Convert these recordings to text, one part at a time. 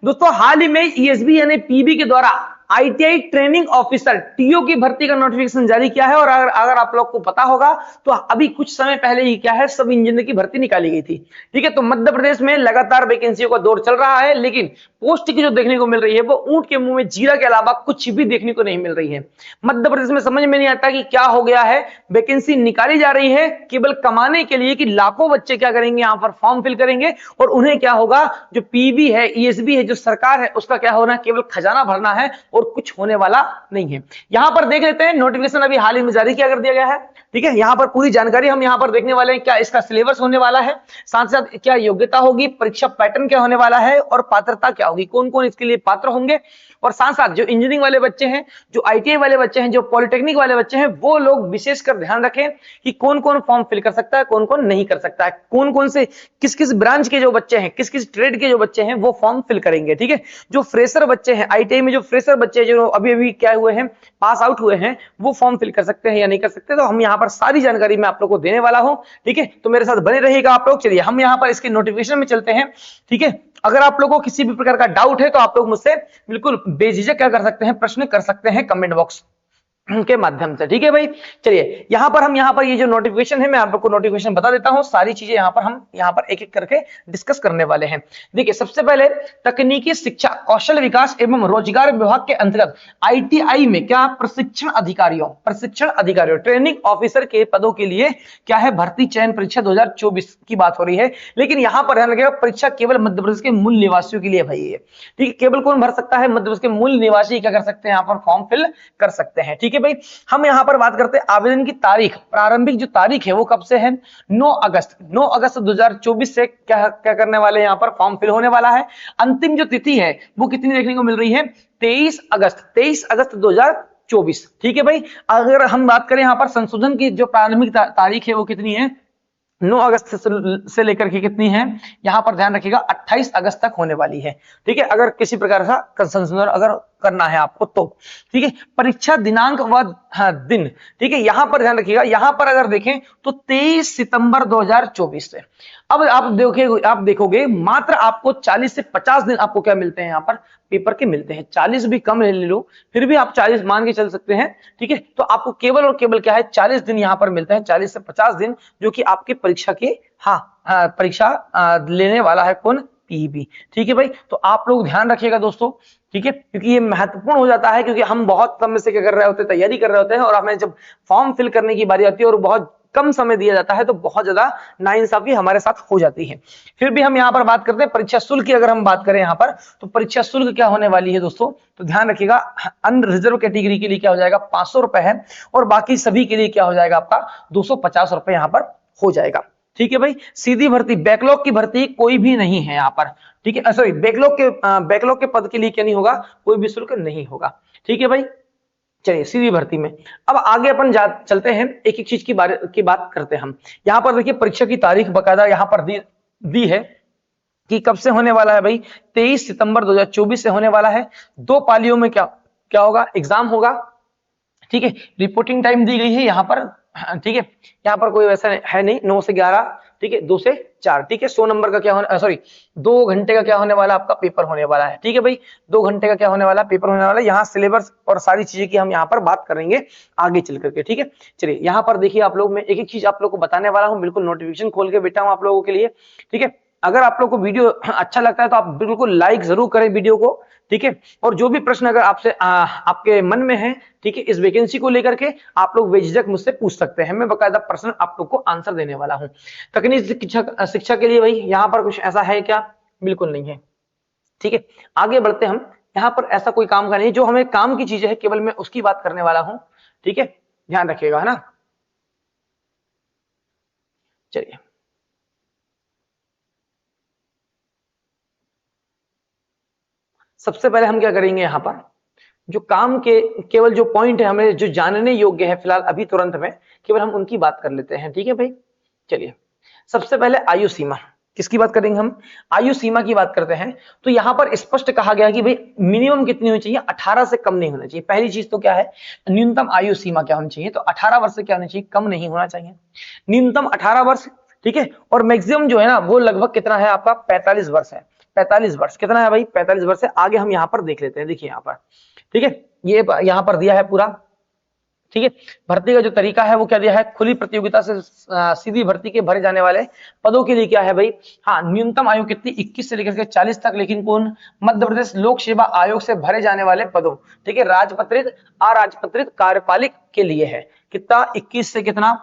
दोस्तों हाल ही में ईएसबी यानी पीबी के द्वारा आईटीआई ट्रेनिंग ऑफिसर टीओ की भर्ती का नोटिफिकेशन जारी किया है। और अगर आप लोग को पता होगा तो अभी कुछ समय पहले ही क्या है, सब इंजीनियर की भर्ती निकाली गई थी। ठीक है, तो मध्य प्रदेश में लगातार वैकेंसियों का दौर चल रहा है, लेकिन पोस्ट की जो देखने को मिल रही है वो ऊंट के मुंह में जीरा के अलावा कुछ भी देखने को नहीं मिल रही है। मध्य प्रदेश में समझ में नहीं आता कि क्या हो गया है, वैकेंसी निकाली जा रही है केवल कमाने के लिए कि लाखों बच्चे क्या करेंगे, यहां पर फॉर्म फिल करेंगे और उन्हें क्या होगा, जो पीबी है, ईएसबी है, जो सरकार है, उसका क्या होना, केवल खजाना भरना है और कुछ होने वाला नहीं है। यहां पर देख लेते हैं, नोटिफिकेशन अभी हाल ही में जारी किया कर दिया गया है। ठीक है, यहां पर पूरी जानकारी हम यहां पर देखने वाले हैं। क्या इसका सिलेबस होने वाला है, साथ साथ क्या योग्यता होगी, परीक्षा पैटर्न क्या होने वाला है और पात्रता क्या होगी, कौन कौन इसके लिए पात्र होंगे। और साथ साथ जो इंजीनियरिंग वाले बच्चे हैं, जो आईटीआई वाले बच्चे हैं, जो पॉलिटेक्निक वाले बच्चे हैं, वो लोग विशेषकर ध्यान रखें कि कौन कौन फॉर्म फिल कर सकता है, कौन कौन नहीं कर सकता है, कौन कौन से किस किस ब्रांच के जो बच्चे हैं, किस किस ट्रेड के जो बच्चे हैं वो फॉर्म फिल करेंगे। ठीक है, जो फ्रेशर बच्चे हैं, आईटीआई में जो फ्रेशर बच्चे जो अभी अभी क्या हुए हैं, पास आउट हुए हैं, वो फॉर्म फिल कर सकते हैं या नहीं कर सकते। तो हम यहाँ पर सारी जानकारी मैं आप लोग को देने वाला हूं। ठीक है, तो मेरे साथ बने रहिएगा आप लोग। चलिए हम यहाँ पर इसके नोटिफिकेशन में चलते हैं। ठीक है, अगर आप लोगों को किसी भी प्रकार का डाउट है तो आप लोग मुझसे बिल्कुल बेझिझक क्या कर सकते हैं, प्रश्न कर सकते हैं कमेंट बॉक्स के माध्यम से। ठीक है भाई, चलिए यहाँ पर ये जो नोटिफिकेशन है, मैं आप लोग को नोटिफिकेशन बता देता हूँ। सारी चीजें हम यहाँ पर एक एक करके डिस्कस करने वाले हैं। देखिए, सबसे पहले तकनीकी शिक्षा कौशल विकास एवं रोजगार विभाग के अंतर्गत आईटीआई में क्या प्रशिक्षण अधिकारियों ट्रेनिंग ऑफिसर के पदों के लिए क्या है, भर्ती चयन परीक्षा 2024 की बात हो रही है। लेकिन यहाँ पर ध्यान रखिएगा, परीक्षा केवल मध्य प्रदेश के मूल निवासियों के लिए भाई है। ठीक है, केवल कौन भर सकता है, मध्य प्रदेश के मूल निवासी क्या कर सकते हैं, यहाँ पर फॉर्म फिल कर सकते हैं। ठीक है भाई, हम यहां पर बात करते हैं आवेदन की तारीख। प्रारंभिक जो तारीख है वो कब से है, 9 अगस्त 2024 से क्या करने वाले, यहां पर फॉर्म फिल होने वाला है। अंतिम जो तिथि है वो कितनी देखने को मिल रही है, 23 अगस्त 2024। ठीक है भाई, अगर हम बात करें यहां पर संशोधन की जो प्रारंभिक तारीख है वो कितनी है, 9 अगस्त से लेकर के कितनी है, यहां पर ध्यान रखिएगा 28 अगस्त तक होने वाली है। ठीक है, अगर किसी प्रकार का संशोधन अगर करना है आपको तो। ठीक है, परीक्षा दिनांक व दिन, ठीक है, यहां पर ध्यान रखिएगा, यहां पर अगर देखें तो 23 सितंबर 2024 से। अब आप देखोगे मात्र आपको 40 से 50 दिन आपको क्या मिलते हैं, यहां पर पेपर के मिलते हैं। 40 भी कम ले लो, फिर भी आप 40 मान के चल सकते हैं। ठीक है, तो आपको केवल और केवल क्या है, 40 दिन यहां पर मिलते हैं, 40 से 50 दिन, जो कि आपके परीक्षा के परीक्षा लेने वाला है कौन, पीबी। ठीक है भाई, तो आप लोग ध्यान रखिएगा दोस्तों। ठीक है, क्योंकि ये महत्वपूर्ण हो जाता है, क्योंकि हम बहुत समय से क्या कर रहे होते हैं, तैयारी कर रहे होते हैं, और हमें जब फॉर्म फिल करने की बारी आती है और बहुत कम समय दिया जाता है तो बहुत ज्यादा नाइंसाफी हमारे साथ हो जाती है। फिर भी हम यहाँ पर बात करते हैं परीक्षा शुल्क की। अगर हम बात करें यहाँ पर, तो परीक्षा शुल्क क्या होने वाली है दोस्तों, तो ध्यान रखिएगा, अनरिजर्व कैटेगरी के लिए क्या हो जाएगा, 500 रुपए है, और बाकी सभी के लिए क्या हो जाएगा आपका 250 रुपए यहाँ पर हो जाएगा। ठीक है भाई, सीधी भर्ती, बैकलॉग की भर्ती कोई भी नहीं है यहाँ पर। ठीक है, सॉरी, बैकलॉग के पद के लिए क्या नहीं होगा, कोई भी शुल्क नहीं होगा। ठीक है भाई, चलिए सीधी भर्ती में अब आगे अपन चलते हैं, एक एक चीज की बात करते हैं हम। यहाँ पर देखिए, परीक्षा की तारीख बकायदा यहाँ पर दी है कि कब से होने वाला है भाई, 23 सितंबर 2024 से होने वाला है। 2 पालियों में क्या होगा, एग्जाम होगा। ठीक है, रिपोर्टिंग टाइम दी गई है यहाँ पर। ठीक है, यहाँ पर कोई वैसा है नहीं, 9 से 11, ठीक है, 2 से 4। ठीक है, 100 नंबर का क्या होने, सॉरी 2 घंटे का क्या होने वाला, आपका पेपर होने वाला है। ठीक है भाई, 2 घंटे का क्या होने वाला, पेपर होने वाला है। यहाँ सिलेबस और सारी चीजें की हम यहाँ पर बात करेंगे आगे चल करके। ठीक है, चलिए यहाँ पर देखिए, आप लोग मैं एक एक चीज आप लोग को बताने वाला हूँ, बिल्कुल नोटिफिकेशन खोल के बैठा हूँ आप लोगों के लिए। ठीक है, अगर आप लोग को वीडियो अच्छा लगता है तो आप बिल्कुल लाइक जरूर करें वीडियो को। ठीक है, और जो भी प्रश्न अगर आपसे आपके मन में है, ठीक है, इस वैकेंसी को लेकर के आप लोग बेझिझक मुझसे पूछ सकते हैं, मैं बकायदा प्रश्न आप लोग को आंसर देने वाला हूं। तकनीकी शिक्षा के लिए भाई यहाँ पर कुछ ऐसा है क्या, बिल्कुल नहीं है। ठीक है, आगे बढ़ते हम। यहाँ पर ऐसा कोई काम का नहीं, जो हमें काम की चीजें है केवल मैं उसकी बात करने वाला हूं। ठीक है, ध्यान रखिएगा, है ना। चलिए, सबसे पहले हम क्या करेंगे, यहाँ पर जो काम के केवल जो पॉइंट है हमें जो जानने योग्य है फिलहाल अभी तुरंत में, केवल हम उनकी बात कर लेते हैं। ठीक है भाई, चलिए सबसे पहले आयु सीमा, किसकी बात करेंगे हम, आयु सीमा की बात करते हैं। तो यहाँ पर स्पष्ट कहा गया कि भाई मिनिमम कितनी होनी चाहिए, 18 से कम नहीं होना चाहिए। पहली चीज तो क्या है, न्यूनतम आयु सीमा क्या होनी चाहिए, तो 18 वर्ष से क्या होनी चाहिए, कम नहीं होना चाहिए, न्यूनतम 18 वर्ष। ठीक है, और मैक्सिमम जो है ना वो लगभग कितना है आपका 45 वर्ष है। 45 वर्ष। कितना है भाई? 45 वर्ष है। आगे हम यहाँ पर देख लेते हैं, देखिए यहाँ पर, ठीक है, ये यहाँ पर दिया है पूरा, ठीक है। भर्ती का जो तरीका है वो क्या दिया है? खुली प्रतियोगिता से सीधी भर्ती के भरे जाने वाले पदों के लिए क्या है भाई? हाँ, न्यूनतम आयु कितनी? 21 से लेकर के 40 तक, लेकिन कौन? मध्य प्रदेश लोक सेवा आयोग से भरे जाने वाले पदों, ठीक है, राजपत्रित अराजपत्रित कार्यपालिक के लिए है। कितना? 21 से कितना?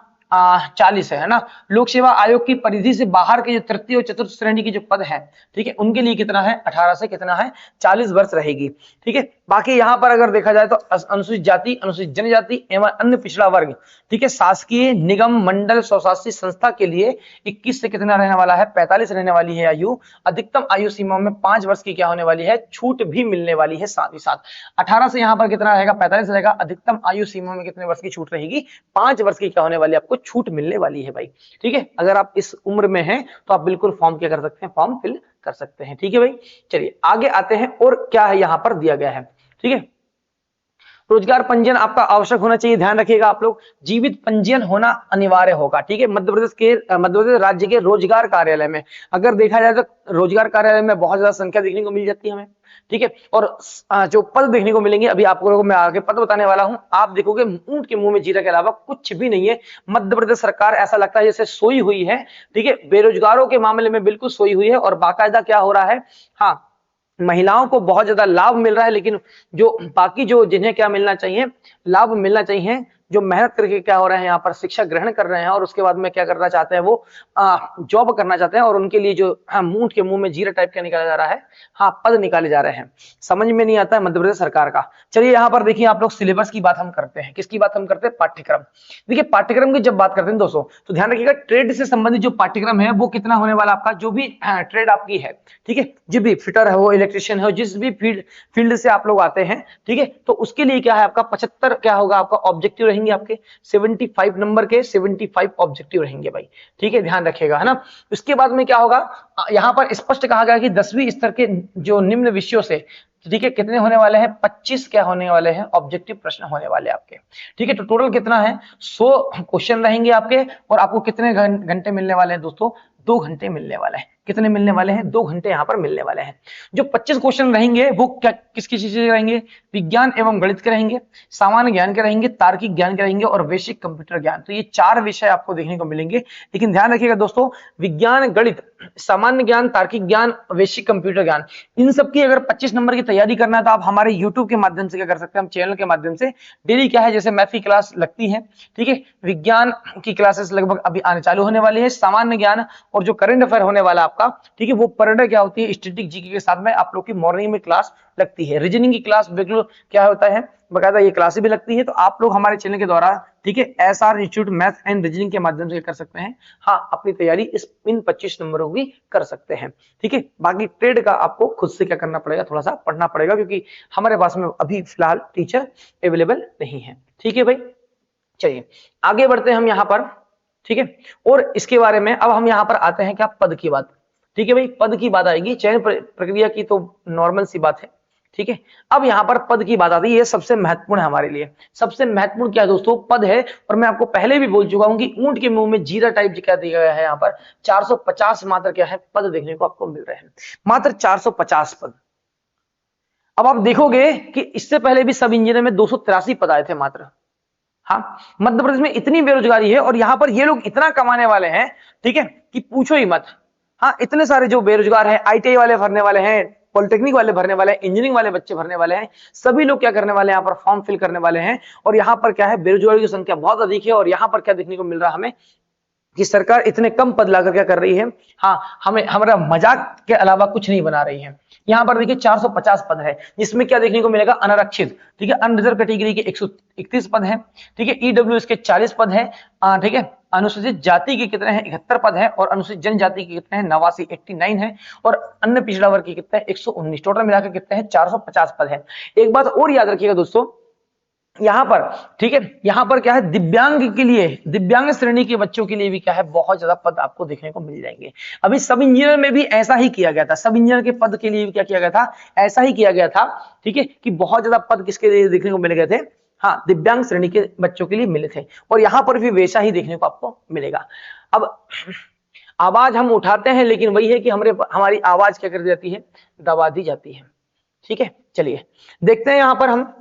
40 है ना। लोक सेवा आयोग की परिधि से बाहर के जो तृतीय और चतुर्थ श्रेणी के जो पद है, ठीक है, उनके लिए कितना है? 18 से कितना है? 40 वर्ष रहेगी, ठीक है। बाकी यहाँ पर अगर देखा जाए तो अनुसूचित जाति, अनुसूचित जनजाति एवं अन्य पिछड़ा वर्ग, ठीक है, शासकीय निगम मंडल स्वशासी संस्था के लिए 21 से कितना रहने वाला है? 45 रहने वाली है आयु। अधिकतम आयु सीमा में 5 वर्ष की क्या होने वाली है? छूट भी मिलने वाली है साथ ही साथ। 18 से यहाँ पर कितना रहेगा? 45 रहेगा। अधिकतम आयु सीमा में कितने वर्ष की छूट रहेगी? 5 वर्ष की क्या होने वाली है? आपको छूट मिलने वाली है भाई, ठीक है। अगर आप इस उम्र में हैं तो आप बिल्कुल फॉर्म क्या कर सकते हैं? फॉर्म फिल कर सकते हैं, ठीक है भाई। चलिए आगे आते हैं, और क्या है यहाँ पर दिया गया है, ठीक है। रोजगार पंजीयन आपका आवश्यक होना चाहिए, ध्यान रखिएगा आप लोग। जीवित पंजीयन होना अनिवार्य होगा, ठीक है। मध्य प्रदेश राज्य के रोजगार कार्यालय में अगर देखा जाए तो रोजगार कार्यालय में बहुत ज्यादा संख्या देखने को मिल जाती है हमें, ठीक है। और जो पद देखने को मिलेंगे, अभी आप लोगों को मैं आगे पद बताने वाला हूं, आप देखोगे ऊंट के मुंह में जीरा के अलावा कुछ भी नहीं है। मध्य प्रदेश सरकार ऐसा लगता है जैसे सोई हुई है, ठीक है, बेरोजगारों के मामले में बिल्कुल सोई हुई है। और बाकायदा क्या हो रहा है? हाँ, महिलाओं को बहुत ज्यादा लाभ मिल रहा है, लेकिन जो बाकी जो जिन्हें क्या मिलना चाहिए? लाभ मिलना चाहिए, जो मेहनत करके क्या हो रहे हैं यहाँ पर शिक्षा ग्रहण कर रहे हैं और उसके बाद में क्या करना चाहते हैं? वो जॉब करना चाहते हैं, और उनके लिए जो ऊंट के मुंह में जीरा टाइप का निकाला जा रहा है, हाँ, पद निकाले जा रहे हैं। समझ में नहीं आता है मध्य प्रदेश सरकार का। चलिए यहाँ पर देखिए आप लोग, सिलेबस की बात हम करते हैं। किसकी बात हम करते हैं? पाठ्यक्रम। देखिए पाठ्यक्रम की जब बात करते हैं दोस्तों, तो ध्यान रखिएगा, ट्रेड से संबंधित जो पाठ्यक्रम है वो कितना होने वाला आपका? जो भी ट्रेड आपकी है, ठीक है, जो भी फिटर है, वो इलेक्ट्रिशियन है, जिस भी फील्ड से आप लोग आते हैं, ठीक है, तो उसके लिए क्या है आपका? 75 क्या होगा आपका? ऑब्जेक्टिव रहेंगे आपके। 75 नंबर के 75 ऑब्जेक्टिव रहेंगे भाई, ठीक है, ध्यान रखिएगा, है ना। उसके बाद में क्या होगा? यहाँ पर स्पष्ट कहा गया कि 10वीं स्तर के जो निम्न विषयों से, ठीक है, कितने होने वाले हैं? 25 क्या होने वाले हैं? ऑब्जेक्टिव प्रश्न होने वाले आपके, ठीक है। तो टोटल कितना है? 100 क्वेश्चन रहेंगे आपके, और आपको कितने घंटे मिलने वाले हैं दोस्तों? 2 घंटे मिलने वाले हैं। कितने मिलने वाले हैं? 2 घंटे यहाँ पर मिलने वाले हैं। जो 25 क्वेश्चन रहेंगे वो क्या किसकी चीज के रहेंगे? विज्ञान एवं गणित के रहेंगे, सामान्य ज्ञान के रहेंगे, तार्किक ज्ञान के रहेंगे, और बेसिक कंप्यूटर ज्ञान। तो ये 4 विषय आपको देखने को मिलेंगे। लेकिन ध्यान रखिएगा दोस्तों, विज्ञान, गणित, सामान्य ज्ञान, तार्किक ज्ञान, बेसिक कंप्यूटर ज्ञान, इन सब की अगर 25 नंबर की तैयारी करना है तो आप हमारे यूट्यूब के माध्यम से क्या कर सकते हैं? हम चैनल के माध्यम से डेली क्या है, जैसे मैथ की क्लास लगती है, ठीक है, विज्ञान की क्लासेस लगभग अभी आने चालू होने वाली है, सामान्य ज्ञान और जो करंट अफेयर होने वाला आपका, ठीक है, वो पर डे क्या होती है? स्टैटिक जीके के साथ में आप लोग की मॉर्निंग में क्लास लगती है। रीजनिंग की क्लास बिल्कुल क्या होता है? बकायदा ये क्लासें भी लगती है। तो आप लोग हमारे चैनल के द्वारा, ठीक है, SR institute math and reasoning के माध्यम से कर सकते हैं, हाँ, अपनी तैयारी इन 25 नंबरों की कर सकते हैं, ठीक है। बाकी ट्रेड का आपको खुद से क्या करना पड़ेगा? थोड़ा सा पढ़ना पड़ेगा, क्योंकि हमारे पास में अभी फिलहाल टीचर अवेलेबल नहीं है, ठीक है भाई। चलिए आगे बढ़ते हैं हम यहाँ पर, ठीक है। और इसके बारे में अब हम यहाँ पर आते हैं क्या? पद की बात, ठीक है भाई। पद की बात आएगी, चयन प्रक्रिया की तो नॉर्मल सी बात है, ठीक है। अब यहाँ पर पद की बात आती है, ये सबसे महत्वपूर्ण है हमारे लिए। सबसे महत्वपूर्ण क्या है दोस्तों? पद है। और मैं आपको पहले भी बोल चुका हूं कि ऊंट के मुंह में जीरा टाइप क्या दिया गया है, यहाँ पर 450 मात्र क्या है? पद देखने को आपको मिल रहे हैं, मात्र 450 पद। अब आप देखोगे कि इससे पहले भी सब इंजीनियर में 283 पद आए थे मात्र। हाँ, मध्य प्रदेश में इतनी बेरोजगारी है और यहाँ पर ये लोग इतना कमाने वाले हैं, ठीक है, कि पूछो ही मत। हाँ, इतने सारे जो बेरोजगार हैं, आईटीआई वाले भरने वाले हैं, पॉलिटेक्निक वाले भरने वाले हैं, इंजीनियरिंग वाले बच्चे भरने वाले हैं, सभी लोग क्या करने वाले हैं? यहाँ पर फॉर्म फिल करने वाले हैं। और यहाँ पर क्या है? बेरोजगारी की संख्या बहुत अधिक है। और यहाँ पर क्या देखने को मिल रहा है हमें? कि सरकार इतने कम पद लाकर क्या कर रही है? हाँ, हमें हमारा मजाक के अलावा कुछ नहीं बना रही है। यहाँ पर देखिए 450 पद है, जिसमें क्या देखने को मिलेगा? अनारक्षित, ठीक है, अनरिजर्व कैटेगरी के 131 पद है, ठीक है, ईडब्ल्यूएस के 40 पद है, ठीक है, अनुसूचित जाति के कितने हैं? 71 पद है, और अनुसूचित जनजाति के कितने हैं? 89 है, और अन्य पिछड़ा वर्ग के कितने हैं? 119। टोटल मिलाकर कितने हैं? 450 पद है। एक बात और याद रखिएगा दोस्तों, यहाँ पर, ठीक है, यहाँ पर क्या है? दिव्यांग के लिए, दिव्यांग श्रेणी के बच्चों के लिए भी क्या है? बहुत ज्यादा पद आपको देखने को मिल जाएंगे। अभी सब इंजीनियर में भी ऐसा ही किया गया था, सब इंजीनियर के पद के लिए भी क्या किया गया था? ऐसा ही किया गया था, ठीक है, कि बहुत ज्यादा पद किसके लिए देखने को मिल गए थे? हाँ, दिव्यांग श्रेणी के बच्चों के लिए मिले थे। और यहाँ पर भी वैसा ही देखने को आपको मिलेगा। आवाज हम उठाते हैं, लेकिन वही है कि हमारी आवाज क्या कर दी जाती है, दबा दी जाती है। ठीक है, चलिए देखते हैं यहां पर हम।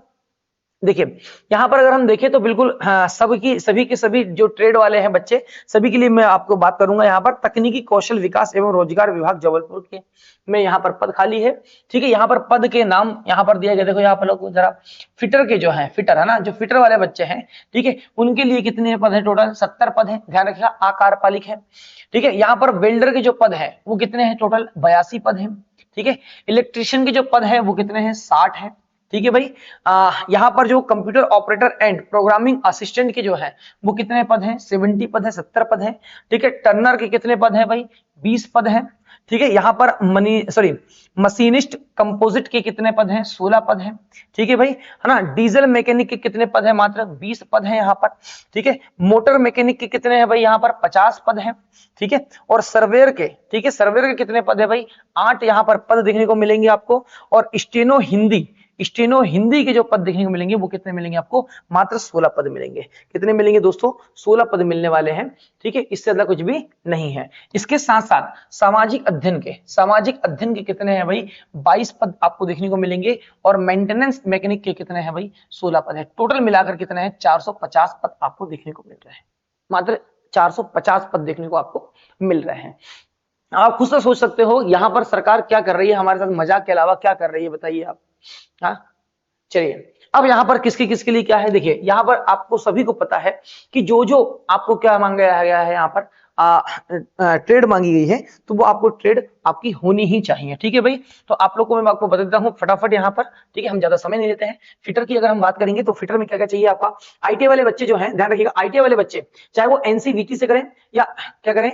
देखिए यहां पर अगर हम देखें तो बिल्कुल हाँ, सभी के सभी जो ट्रेड वाले हैं बच्चे, सभी के लिए मैं आपको बात करूंगा। यहाँ पर तकनीकी कौशल विकास एवं रोजगार विभाग जबलपुर के में यहाँ पर पद खाली है। ठीक है, यहाँ पर पद के नाम यहाँ पर दिया गया, देखो यहाँ पर लोग जरा फिटर के जो है, फिटर है ना, जो फिटर वाले बच्चे हैं, ठीक है, उनके लिए कितने पद है, टोटल 70 पद है, ध्यान रखिएगा, आकारपालिक है। ठीक है, यहाँ पर वेल्डर के जो पद है वो कितने हैं, टोटल 82 पद है। ठीक है, इलेक्ट्रिशियन के जो पद है वो कितने हैं, 60 है। ठीक है भाई, यहाँ पर जो computer operator and programming assistant के जो है वो कितने पद हैं, 70 पद है, 70 पद है। ठीक है, टर्नर के कितने पद हैं भाई, 20 पद हैं। ठीक है, यहाँ पर मशीनिस्ट कंपोजिट के कितने पद हैं, 16 पद हैं। ठीक है भाई, है ना, डीजल मैकेनिक के कितने पद हैं, मात्र 20 पद हैं यहाँ पर। ठीक है, मोटर मैकेनिक के कितने हैं भाई, यहाँ पर 50 पद हैं। ठीक है, और सर्वेयर के, ठीक है, सर्वेयर के कितने पद है भाई, 8 यहाँ पर पद देखने को मिलेंगे आपको। और स्टेनो हिंदी के जो पद देखने को मिलेंगे वो कितने मिलेंगे आपको, मात्र 16 पद मिलेंगे। कितने मिलेंगे दोस्तों, 16 पद मिलने वाले हैं। ठीक है, इससे ज्यादा कुछ भी नहीं है। इसके साथ साथ सामाजिक अध्ययन के कितने हैं भाई, 22 पद आपको देखने को मिलेंगे। और मेंटेनेंस मैकेनिक के कितने हैं भाई, 16 पद है। टोटल मिलाकर कितने हैं, 450 पद आपको देखने को मिल रहे हैं, मात्र 450 पद देखने को आपको मिल रहे हैं। आप खुद से सोच सकते हो यहाँ पर सरकार क्या कर रही है हमारे साथ, मजाक के अलावा क्या कर रही है, बताइए आप। हाँ, चलिए अब यहाँ पर किसके लिए क्या है, देखिए यहाँ पर आपको सभी को पता है कि जो जो आपको क्या मांगा गया है, यहाँ पर ट्रेड मांगी गई है, तो वो आपको ट्रेड आपकी होनी ही चाहिए। ठीक है भाई, तो आप लोग को मैं आपको बता देता हूँ फटाफट यहाँ पर। ठीक है, हम ज्यादा समय नहीं लेते हैं। फिटर की अगर हम बात करेंगे तो फिटर में क्या क्या चाहिए आपका, आईटीआई वाले बच्चे जो हैं, ध्यान रखिएगा, आईटीआई वाले बच्चे चाहे वो एनसीवीटी से करें या क्या करें,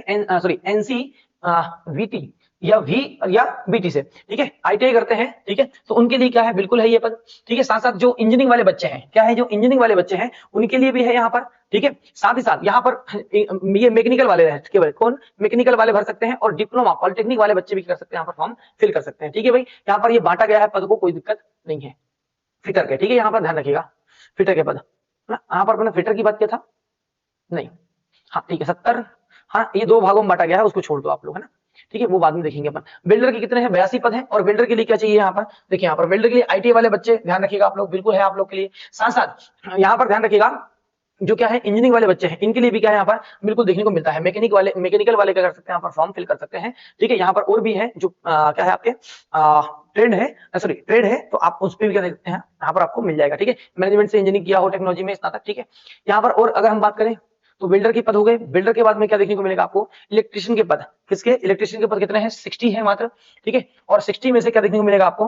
एनसी वीटी या बीटी से, ठीक है, आईटीआई करते हैं, ठीक है, तो उनके लिए क्या है, बिल्कुल है ये पद। ठीक है, साथ साथ जो इंजीनियरिंग वाले बच्चे हैं, क्या है, जो इंजीनियरिंग वाले बच्चे हैं उनके लिए भी है यहाँ पर। ठीक है, साथ ही साथ यहाँ पर ये मैकेनिकल वाले हैं, केवल कौन, मैकेनिकल वाले भर सकते हैं, और डिप्लोमा पॉलिटेक्निक वाले बच्चे भी कर सकते हैं, यहाँ पर फॉर्म फिल कर सकते हैं। ठीक है भाई, यहाँ पर ये बांटा गया है पद को, कोई दिक्कत नहीं है फिटर के। ठीक है, यहाँ पर ध्यान रखिएगा, फिटर के पद, यहाँ पर मैंने फिटर की बात किया था नहीं, हाँ ठीक है, 70, हाँ ये 2 भागों में बांटा गया है, उसको छोड़ दो आप लोग, है ना। ठीक है, वो बाद में देखेंगे अपन। वेल्डर के कितने हैं, 82 पद हैं। और वेल्डर के लिए क्या चाहिए यहाँ पर, देखिए यहाँ पर वेल्डर के लिए आईटी वाले बच्चे, ध्यान रखिएगा आप लोग, बिल्कुल है आप लोग के लिए। साथ साथ यहाँ पर ध्यान रखिएगा, जो क्या है इंजीनियरिंग वाले बच्चे हैं, इनके लिए भी क्या है यहाँ पर बिल्कुल देखने को मिलता है। मैकेनिकल वाले क्या कर सकते हैं, यहाँ पर फॉर्म फिल कर सकते हैं। ठीक है, यहाँ पर और भी है जो क्या है आपके ट्रेड है, तो आप उस पर भी क्या देखते हैं, यहाँ पर आपको मिल जाएगा। ठीक है, मैनेजमेंट से इंजीनियरिंग किया हो, टेक्नोलॉजी में स्नातक। ठीक है, यहाँ पर और अगर हम बात करें तो बिल्डर के पद हो गए। बिल्डर के बाद में क्या देखने को मिलेगा आपको, इलेक्ट्रिशियन के पद। किसके, इलेक्ट्रिशियन के पद कितने हैं, 60 है मात्र। ठीक है, और 60 में से क्या देखने को मिलेगा आपको,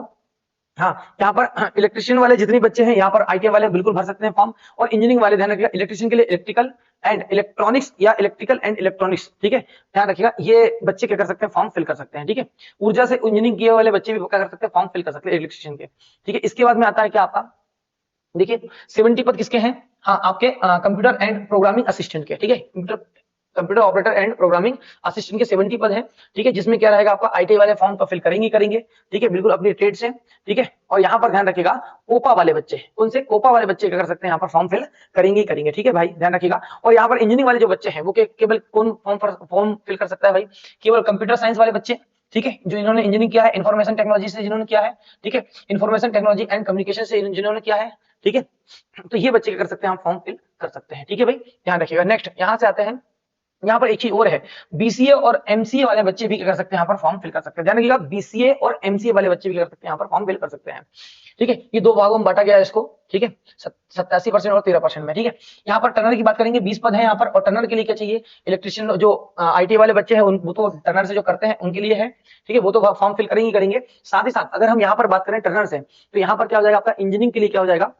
हाँ यहाँ पर इलेक्ट्रिशियन वाले जितने बच्चे हैं यहाँ पर आईटीआई वाले बिल्कुल भर सकते हैं फॉर्म। और इंजीनियरिंग वाले ध्यान रखिएगा, इलेक्ट्रिशियन के लिए इलेक्ट्रिकल एंड इलेक्ट्रॉनिक्स या इलेक्ट्रिकल एंड इलेक्ट्रॉनिक्स। ठीक है, ध्यान रखिएगा, ये बच्चे क्या कर सकते हैं, फॉर्म फिल कर सकते हैं। ठीक है, ऊर्जा से इंजीनियरिंग किए वाले बच्चे भी क्या कर सकते हैं, फॉर्म फिल कर सकते हैं इलेक्ट्रिशियन के। ठीक है, इसके बाद में आता है क्या आपका, देखिए 70 पद किसके हैं, हाँ आपके कंप्यूटर एंड प्रोग्रामिंग असिस्टेंट के। ठीक है, computer operator and programming assistant के 70 पद हैं। ठीक है, जिसमें क्या रहेगा आपका, आईटी वाले फॉर्म तो फिल करेंगे। ठीक है, बिल्कुल अपनी ट्रेड से। ठीक है, और यहाँ पर ध्यान रखिएगा, कोपा वाले बच्चे, उनसे कोपा वाले बच्चे क्या कर सकते हैं, यहाँ पर फॉर्म फिल करेंगे। ठीक है भाई, ध्यान रखिएगा। और यहाँ पर इंजीनियरिंग वाले जो बच्चे हैं वो केवल कौन फॉर्म फिल कर सकता है भाई, केवल कंप्यूटर साइंस वाले बच्चे। ठीक है, जो इन्होंने इंजीनियरिंग किया है, इन्फॉर्मेशन टेक्नोलॉजी से जिन्होंने किया है। ठीक है, इन्फॉर्मेशन टेक्नोलॉजी एंड कम्युनिकेशन से जिन्होंने किया है। ठीक है, तो ये बच्चे क्या कर सकते हैं, हम फॉर्म फिल कर सकते हैं। ठीक है भाई, ध्यान रखिएगा। नेक्स्ट यहाँ से आते हैं, यहाँ पर एक चीज और है, बीसीए और एमसीए वाले बच्चे भी क्या कर सकते हैं, यहाँ पर फॉर्म फिल कर सकते हैं। ध्यान रखिएगा, बीसीए और एमसीए वाले बच्चे भी कर सकते हैं, यहाँ पर फॉर्म फिल कर सकते हैं। ठीक है, ये 2 भागों में बांटा गया है इसको। ठीक है, 87% और 13% में। ठीक है, यहाँ पर टर्नर की बात करेंगे, 20 पद है यहाँ पर। और टर्नर के लिए क्या चाहिए, इलेक्ट्रिशियन जो आईटी वाले बच्चे हैं वो तो टर्नर से जो करते हैं उनके लिए है। ठीक है, वो तो फॉर्म फिल करेंगे। साथ ही साथ अगर हम यहाँ पर बात करें टर्नर से, तो यहाँ पर क्या हो जाएगा आपका, इंजीनियरिंग के लिए क्या हो जाएगा,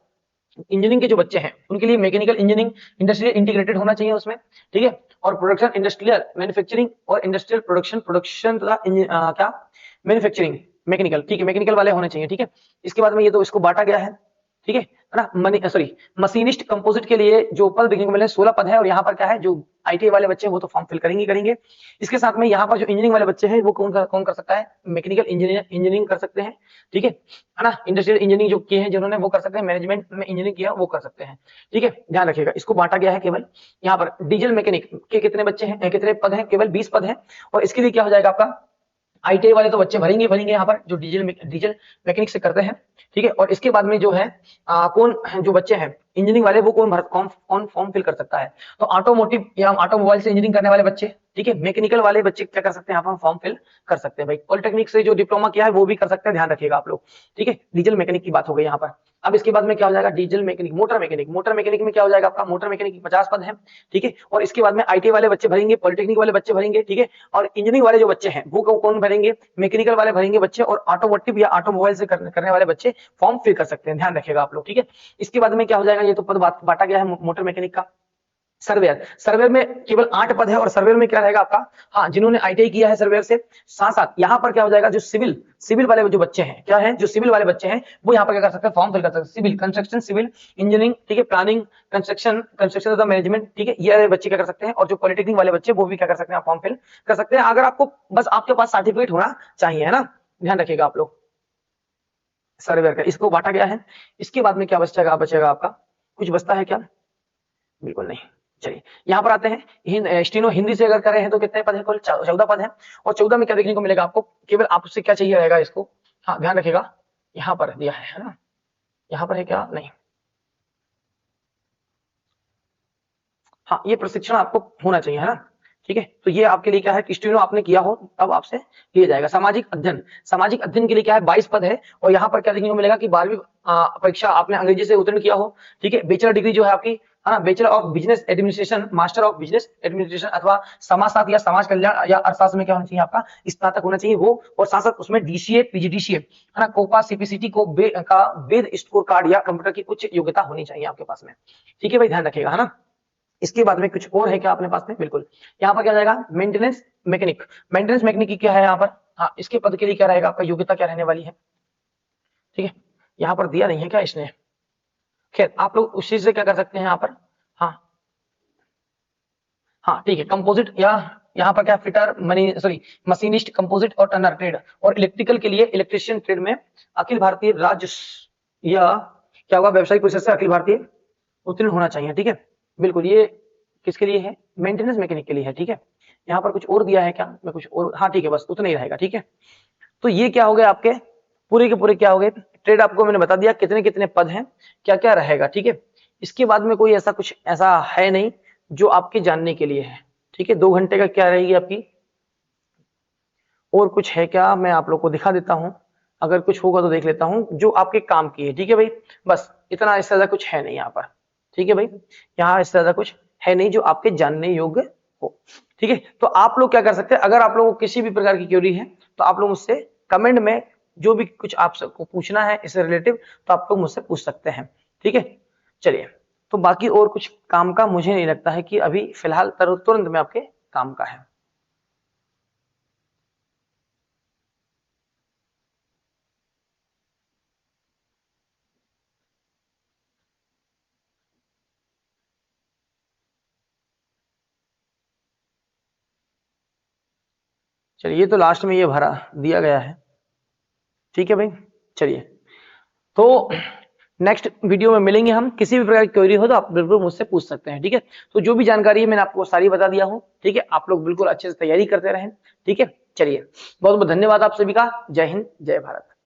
इंजीनियरिंग के जो बच्चे हैं उनके लिए मैकेनिकल इंजीनियरिंग, इंडस्ट्रियल इंटीग्रेटेड होना चाहिए उसमें। ठीक है, और प्रोडक्शन, इंडस्ट्रियल मैन्युफैक्चरिंग और इंडस्ट्रियल प्रोडक्शन तथा क्या मैन्युफैक्चरिंग मैकेनिकल। ठीक है, मैकेनिकल वाले होने चाहिए। ठीक है, इसके बाद में ये तो इसको बांटा गया है। ठीक है ना। मशीनिस्ट कंपोजिट के लिए जो पद देखने को मिले 16 पद है, और यहाँ पर क्या है, जो आईटीआई वाले बच्चे हैं वो तो फॉर्म फिल करेंगे। इसके साथ में यहाँ पर जो इंजीनियरिंग वाले बच्चे हैं वो कौन कर सकता है, मैकेनिकल इंजीनियरिंग कर सकते हैं, ठीक है ना। इंडस्ट्रियल इंजीनियरिंग जो किए हैं जिन्होंने वो कर सकते हैं, मैनेजमेंट में इंजीनियरिंग किया वो कर सकते हैं, ठीक है। ध्यान रखिएगा, इसको बांटा गया है केवल। यहाँ पर डीजल मैकेनिक के कितने बच्चे हैं, कितने पद हैं, केवल 20 पद हैं। और इसके लिए क्या हो जाएगा आपका, आईटीआई वाले तो बच्चे भरेंगे यहाँ पर जो डीजल मैकेनिक से करते हैं, ठीक है। और इसके बाद में जो है कौन जो बच्चे हैं इंजीनियरिंग वाले वो कौन फॉर्म फिल कर सकता है, तो ऑटोमोटिव या ऑटोमोबाइल से इंजीनियरिंग करने वाले बच्चे, ठीक है। मैकेनिकल वाले बच्चे क्या कर सकते हैं, यहाँ पर फॉर्म फिल कर सकते हैं भाई। पॉलिटेक्निक से जो डिप्लोमा किया है वो भी कर सकते हैं, ध्यान रखिएगा आप लोग, ठीक है। डीजल मैकेनिक की बात हो गई यहाँ पर। अब इसके बाद में क्या हो जाएगा, डीजल मैकेनिक, मोटर मैकेनिक में क्या हो जाएगा आपका, मोटर मैकेनिक 50 पद है, ठीक है। और इसके बाद में आईटीआई वाले बच्चे भरेंगे, पॉलिटेक्निक वाले बच्चे भरेंगे, ठीक है। और इंजीनियरिंग वाले जो बच्चे हैं वो कौन भरेंगे, मैकेनिकल वाले भरेंगे बच्चे, और ऑटोमोटिव या ऑटोमोबाइल से करने वाले बच्चे फॉर्म फिल कर सकते हैं, ध्यान रखिएगा आप लोग, ठीक है। इसके बाद में क्या हो जाएगा, ये तो पद बांटा गया है मोटर मैकेनिक का। सर्वेयर में केवल 8 पद है, और सर्वेयर में क्या रहेगा आपका, हाँ जिन्होंने आईटीआई किया है सर्वेयर से, साथ साथ यहाँ पर क्या हो जाएगा, जो सिविल वाले जो बच्चे हैं, क्या है, जो सिविल वाले बच्चे हैं वो यहाँ पर क्या कर सकते हैं, फॉर्म फिल कर सकते हैं। सिविल कंस्ट्रक्शन, सिविल इंजीनियरिंग, ठीक है, planning, construction of the management, ठीक है, ये बच्चे क्या कर सकते हैं। और जो पॉलिटेक्निक वाले बच्चे वो भी क्या कर सकते हैं, फॉर्म फिल कर सकते हैं, अगर आपको बस आपके पास सर्टिफिकेट होना चाहिए, है ना। ध्यान रखिएगा आप लोग, सर्वेयर का इसको बांटा गया है। इसके बाद में क्या बचेगा आपका, कुछ बचता है क्या, बिल्कुल नहीं। चलिए यहाँ पर आते हैं, स्टेनो हिंदी से अगर करें हैं तो कितने पद है, कुल 14 पद है। और 14 में क्या देखने को मिलेगा आपको, केवल आपसे क्या चाहिए रहेगा इसको, हाँ ध्यान रखिएगा, यहाँ पर दिया है ना, यहाँ पर है क्या, नहीं, हाँ ये प्रशिक्षण आपको होना चाहिए, है ना, ठीक है। तो ये आपके लिए क्या है कि स्टेनो आपने किया हो तब आपसे लिया जाएगा। सामाजिक अध्ययन के लिए क्या है, 22 पद है। और यहाँ पर क्या देखने को मिलेगा कि 12वीं परीक्षा आपने अंग्रेजी से उत्तीर्ण किया हो, ठीक है। बैचलर डिग्री जो है आपकी, है ना, bachelor of business administration, master of business administration, अथवा समाजशास्त्र या समाज कल्याण या अर्थशास्त्र में क्या होना चाहिए आपका, स्नातक होना चाहिए वो। और साथ साथ उसमें डीसीए, पीजीडीसीए, है ना, कोपा, सीपीसीटी का वेद स्कोर कार्ड या कंप्यूटर की उच्च योग्यता होनी चाहिए आपके पास में, ठीक है भाई, ध्यान रखिएगा, है ना। इसके बाद में कुछ और है क्या अपने पास में, बिल्कुल। यहाँ पर क्या जाएगा, मेंटेनेंस मैकेनिक की क्या है यहाँ पर, हाँ इसके पद के लिए क्या रहेगा आपका, योग्यता क्या रहने वाली है, ठीक है। यहाँ पर दिया नहीं है क्या इसने, खैर आप लोग उस चीज से क्या कर सकते हैं यहाँ पर, हाँ ठीक है, कंपोजिट या यहाँ पर क्या, फिटर मशीनिस्ट, कंपोजिट और टनर ट्रेड। और इलेक्ट्रिकल के लिए इलेक्ट्रिशियन ट्रेड में अखिल भारतीय राज्य या क्या होगा, व्यावसायिक परिषद से अखिल भारतीय उत्तीर्ण होना चाहिए, ठीक है। बिल्कुल, ये किसके लिए है, मेंटेनेंस मैकेनिक के लिए है, ठीक है। यहाँ पर कुछ और दिया है क्या, मैं कुछ और, हाँ ठीक है, बस उतना ही रहेगा, ठीक है। तो ये क्या हो गए आपके पूरे के पूरे क्या हो गए ट्रेड, आपको मैंने बता दिया कितने कितने पद हैं, क्या क्या रहेगा, ठीक है। इसके बाद में कोई कुछ ऐसा है नहीं जो आपके जानने के लिए है, ठीक है। 2 घंटे का क्या रहेगी आपकी, और कुछ है क्या, मैं आप लोग को दिखा देता हूं, अगर कुछ होगा तो देख लेता हूं जो आपके काम की है, ठीक है भाई। बस इतना, इससे ज्यादा कुछ है नहीं यहाँ पर, ठीक है भाई। यहाँ इससे ज्यादा कुछ है नहीं जो आपके जानने योग्य हो, ठीक है। तो आप लोग क्या कर सकते हैं, अगर आप लोगों को किसी भी प्रकार की क्वेरी है तो आप लोग मुझसे कमेंट में जो भी कुछ आप सबको पूछना है इससे रिलेटिव तो आप लोग मुझसे पूछ सकते हैं, ठीक है। चलिए, तो बाकी और कुछ काम का मुझे नहीं लगता है कि अभी फिलहाल तुरंत में आपके काम का है। चलिए, ये तो लास्ट में ये भरा दिया गया है, ठीक है भाई। चलिए, तो नेक्स्ट वीडियो में मिलेंगे हम, किसी भी प्रकार की क्वेरी हो तो आप बिल्कुल मुझसे पूछ सकते हैं, ठीक है। तो जो भी जानकारी है मैंने आपको सारी बता दिया हूं, ठीक है। आप लोग बिल्कुल अच्छे से तैयारी करते रहें, ठीक है। चलिए, बहुत बहुत धन्यवाद आप सभी का, जय हिंद, जय भारत।